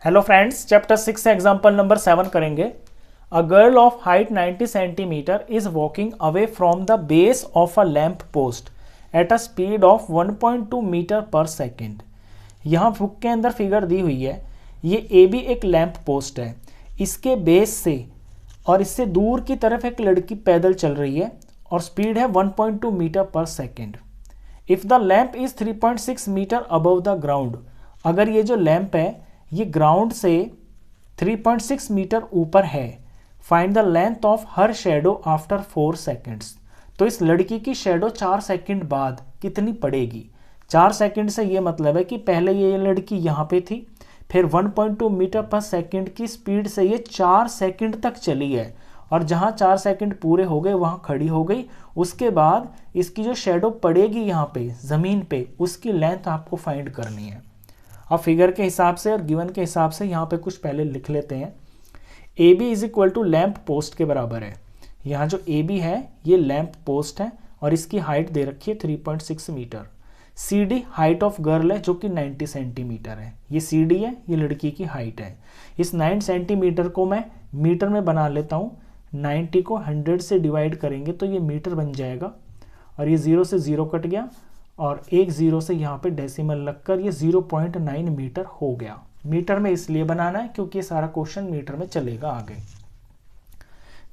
Hello friends, chapter 6 से example number 7 करेंगे। A girl of height 90 centimetre is walking away from the base of a lamp post at a speed of 1.2 metre per second. यहाँ book के अंदर figure दी हुई है। ये A B एक लैम्प पोस्ट है, इसके बेस से और इससे दूर की तरफ एक लड़की पैदल चल रही है और स्पीड है 1.2 metre per second. If the lamp is 3.6 metre above the ground, अगर ये जो लैम्प है ये ग्राउंड से 3.6 मीटर ऊपर है, find the length of her shadow after 4 seconds. तो इस लड़की की शेडो 4 सेकेंड बाद कितनी पड़ेगी। 4 सेकेंड से ये मतलब है कि पहले ये लड़की यहाँ पे थी, फिर 1.2 मीटर पर सेकेंड की स्पीड से ये 4 सेकेंड तक चली है और जहाँ 4 सेकेंड पूरे हो गए वहाँ खड़ी हो गई। उसके बाद इसकी जो शेडो पड़ेगी यहाँ पे ज़मीन पे, उसकी लेंथ आपको फाइंड करनी है। अब फिगर के हिसाब से और गिवन के हिसाब से यहाँ पे कुछ पहले लिख लेते हैं। A B is equal to lamp post के बराबर है। यहाँ जो ए बी है ये लैम्प पोस्ट है और इसकी हाइट दे रखी है 3.6 metre. C D height of girl है जो कि 90 सेंटीमीटर है। ये सी डी है, ये लड़की की हाइट है। इस 9 सेंटीमीटर को मैं मीटर में बना लेता हूँ। 90 को 100 से डिवाइड करेंगे तो ये मीटर बन जाएगा और ये 0 से 0 कट गया और एक 0 से यहाँ पे डेसिमल लगकर ये 0.9 मीटर हो गया। मीटर में इसलिए बनाना है क्योंकि ये सारा क्वेश्चन मीटर में चलेगा आगे।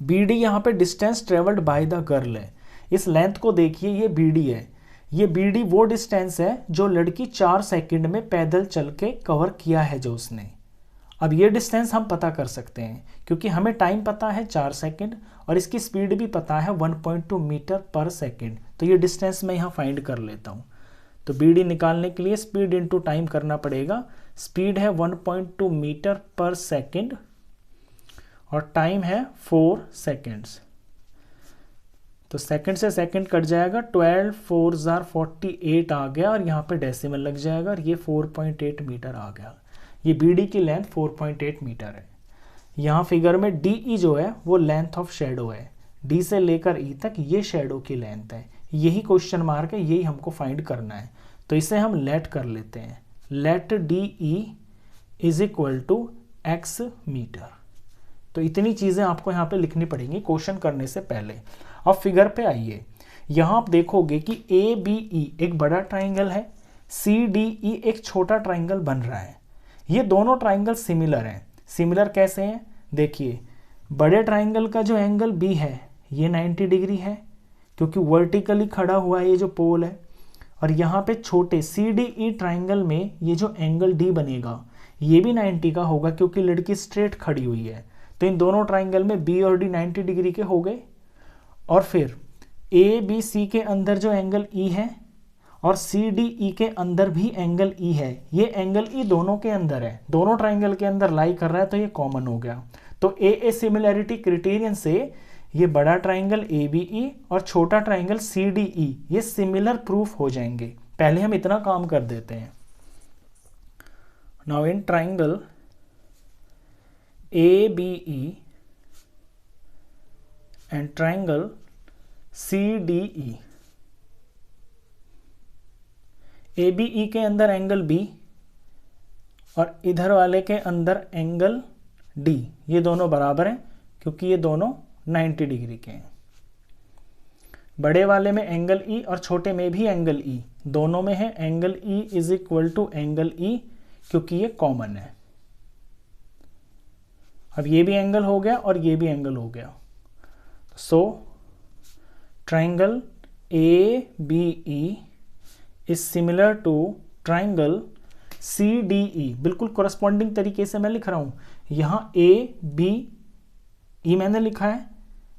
बी डी यहाँ पे distance travelled by the girl है। इस लेंथ को देखिए, ये बी डी है। ये बी डी वो डिस्टेंस है जो लड़की 4 सेकंड में पैदल चल के कवर किया है जो उसने। अब ये डिस्टेंस हम पता कर सकते हैं क्योंकि हमें टाइम पता है 4 सेकंड और इसकी स्पीड भी पता है 1.2 मीटर पर सेकंड। तो ये डिस्टेंस मैं यहाँ फाइंड कर लेता हूँ। तो बी डी निकालने के लिए स्पीड इनटू टाइम करना पड़ेगा। स्पीड है 1.2 मीटर पर सेकंड और टाइम है 4 सेकंड्स। तो सेकंड से सेकंड कट जाएगा, 12 4 जार 48 आ गया और यहाँ पे डेसिमल लग जाएगा और ये 4.8 मीटर आ गया। ये बी डी की लेंथ 4.8 मीटर है। यहाँ फिगर में डी ई जो है वो लेंथ ऑफ शेडो है। डी से लेकर ई तक ये शेडो की लेंथ है। यही क्वेश्चन मार्क है, यही हमको फाइंड करना है। तो इसे हम लेट कर लेते हैं। Let D E is equal to X metre. तो इतनी चीज़ें आपको यहाँ पे लिखनी पड़ेंगी क्वेश्चन करने से पहले। अब फिगर पे आइए। यहाँ आप देखोगे कि ए बी ई एक बड़ा ट्राइंगल है, सी डी ई एक छोटा ट्राइंगल बन रहा है। ये दोनों ट्राइंगल सिमिलर हैं। सिमिलर कैसे हैं देखिए, बड़े ट्राइंगल का जो एंगल बी है ये 90 डिग्री है क्योंकि वर्टिकली खड़ा हुआ है ये जो पोल है। और यहाँ पे छोटे सी डी ई ट्राइंगल में ये जो एंगल डी बनेगा ये भी 90 का होगा क्योंकि लड़की स्ट्रेट खड़ी हुई है। तो इन दोनों ट्राइंगल में बी और डी 90 डिग्री के हो गए। और फिर ए बी सी के अंदर जो एंगल ई है और सी डी ई के अंदर भी एंगल ई है, ये एंगल ई दोनों के अंदर है, दोनों ट्राइंगल के अंदर लाई कर रहा है, तो ये कॉमन हो गया। तो ए सिमिलैरिटी क्राइटेरियन से ये बड़ा ट्राइंगल ए बी ई और छोटा ट्राइंगल सी डी ई ये सिमिलर प्रूफ हो जाएंगे। पहले हम इतना काम कर देते हैं। Now in triangle A B E and triangle C D E, A B E के अंदर एंगल बी और इधर वाले के अंदर एंगल डी, ये दोनों बराबर हैं क्योंकि ये दोनों 90 डिग्री के हैं। बड़े वाले में एंगल ई और छोटे में भी एंगल ई, दोनों में है angle E is equal to angle E क्योंकि ये कॉमन है। अब ये भी एंगल हो गया और ये भी एंगल हो गया। So triangle A B E is similar to triangle C D E. बिल्कुल कोरस्पॉन्डिंग तरीके से मैं लिख रहा हूं। यहाँ ए बी ई मैंने लिखा है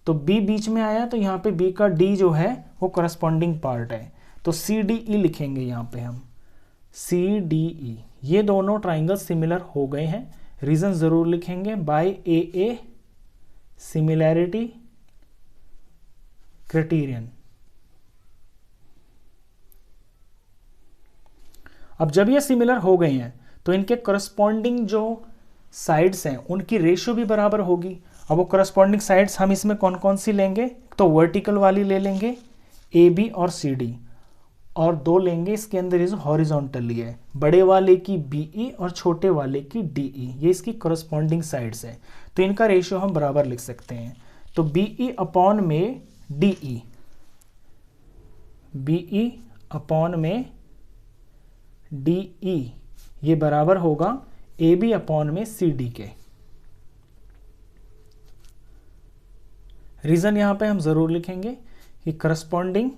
तो बी बीच में आया तो यहाँ पे बी का डी जो है वो कोरस्पॉन्डिंग पार्ट है, तो सी डी ई लिखेंगे यहाँ पे हम सी डी ई। ये दोनों ट्राइंगल सिमिलर हो गए हैं। रीजन जरूर लिखेंगे, बाय ए सिमिलैरिटी क्राइटेरियन। अब जब ये सिमिलर हो गए हैं तो इनके करस्पॉन्डिंग जो साइड्स हैं उनकी रेशियो भी बराबर होगी। अब वो करस्पॉन्डिंग साइड्स हम इसमें कौन कौन सी लेंगे, तो वर्टिकल वाली ले लेंगे ए बी और सी डी, और 2 लेंगे, इसके अंदर इज हॉरिजॉन्टली है, बड़े वाले की BE और छोटे वाले की DE, ये इसकी करस्पॉन्डिंग साइड्स है, तो इनका रेशियो हम बराबर लिख सकते हैं। तो BE अपॉन में DE, BE अपॉन में DE ये बराबर होगा AB अपॉन में CD के। रीजन यहां पे हम जरूर लिखेंगे कि corresponding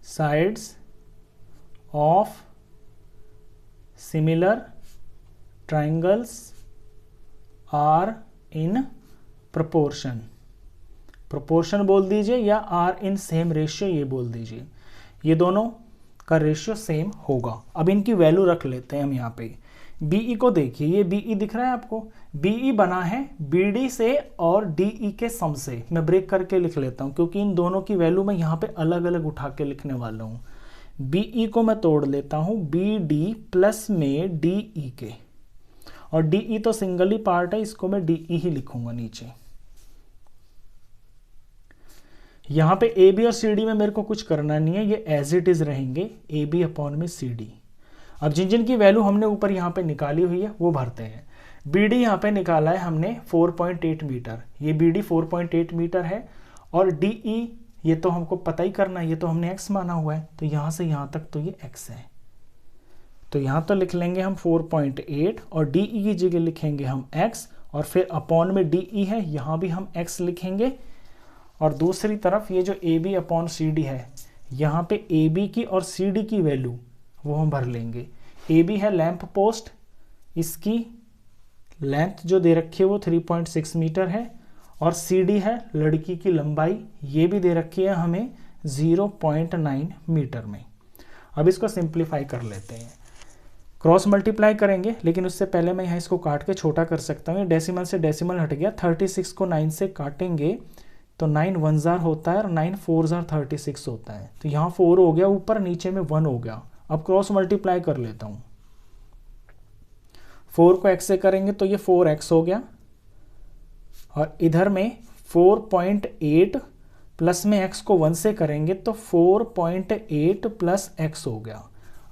sides of similar triangles are in proportion, proportion बोल दीजिए या are in same ratio ये बोल दीजिए, ये दोनों का रेशियो सेम होगा। अब इनकी वैल्यू रख लेते हैं हम यहाँ पे। BE को देखिए, ये BE दिख रहा है आपको, BE बना है BD से और DE के सम से। मैं ब्रेक करके लिख लेता हूँ क्योंकि इन दोनों की वैल्यू मैं यहाँ पे अलग अलग उठा के लिखने वाला हूँ। BE को मैं तोड़ लेता हूँ BD प्लस में DE के, और DE तो सिंगल ही पार्ट है, इसको मैं DE ही लिखूंगा नीचे। यहाँ पे AB और CD में मेरे को कुछ करना नहीं है, ये एज इट इज रहेंगे AB अपॉन में CD। अब जिन जिन की वैल्यू हमने ऊपर यहाँ पे निकाली हुई है वो भरते हैं। BD यहाँ पे निकाला है हमने 4.8 मीटर, ये BD 4.8 मीटर है, और DE ये तो हमको पता ही करना है, ये तो हमने x माना हुआ है, तो यहाँ से यहाँ तक तो ये x है, तो यहाँ तो लिख लेंगे हम 4.8 और DE की जगह लिखेंगे हम x, और फिर अपॉन में DE है, यहाँ भी हम x लिखेंगे। और दूसरी तरफ ये जो AB अपॉन CD है, यहाँ पे AB की और CD की वैल्यू वो हम भर लेंगे। AB है लैंप पोस्ट, इसकी लेंथ जो दे रखी है वो 3.6 मीटर है, और CD है लड़की की लंबाई, ये भी दे रखी है हमें 0.9 मीटर में। अब इसको सिंप्लीफाई कर लेते हैं, क्रॉस मल्टीप्लाई करेंगे, लेकिन उससे पहले मैं यहाँ इसको काट के छोटा कर सकता हूँ। डेसिमल से डेसिमल हट गया, 36 को 9 से काटेंगे तो 9 1 जार होता है और 9 4 जार 36 होता है, तो यहाँ 4 हो गया ऊपर, नीचे में 1 हो गया। अब क्रॉस मल्टीप्लाई कर लेता हूँ, 4 को x से करेंगे तो ये 4x हो गया, और इधर में 4.8 प्लस में x को 1 से करेंगे तो 4.8 प्लस x हो गया।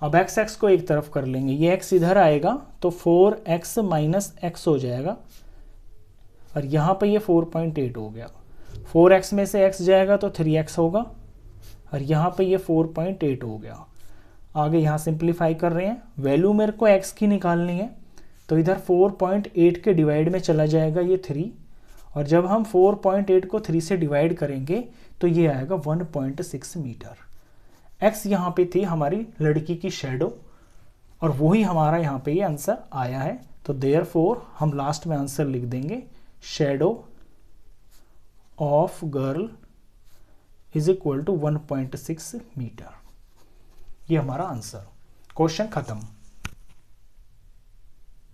अब x को एक तरफ कर लेंगे, ये x इधर आएगा तो 4x माइनस x हो जाएगा, और यहाँ पे ये 4.8 हो गया। 4x में से x जाएगा तो 3x होगा, और यहाँ पे ये 4.8 हो गया। आगे यहाँ सिंप्लीफाई कर रहे हैं, वैल्यू मेरे को x की निकालनी है, तो इधर 4.8 के डिवाइड में चला जाएगा ये 3, और जब हम 4.8 को 3 से डिवाइड करेंगे तो ये आएगा 1.6 मीटर। x यहाँ पे थी हमारी लड़की की शेडो, और वही हमारा यहाँ पे ये आंसर आया है, तो देयरफॉर हम लास्ट में आंसर लिख देंगे shadow of girl is equal to 1.6 metre. ये हमारा आंसर। क्वेश्चन खत्म।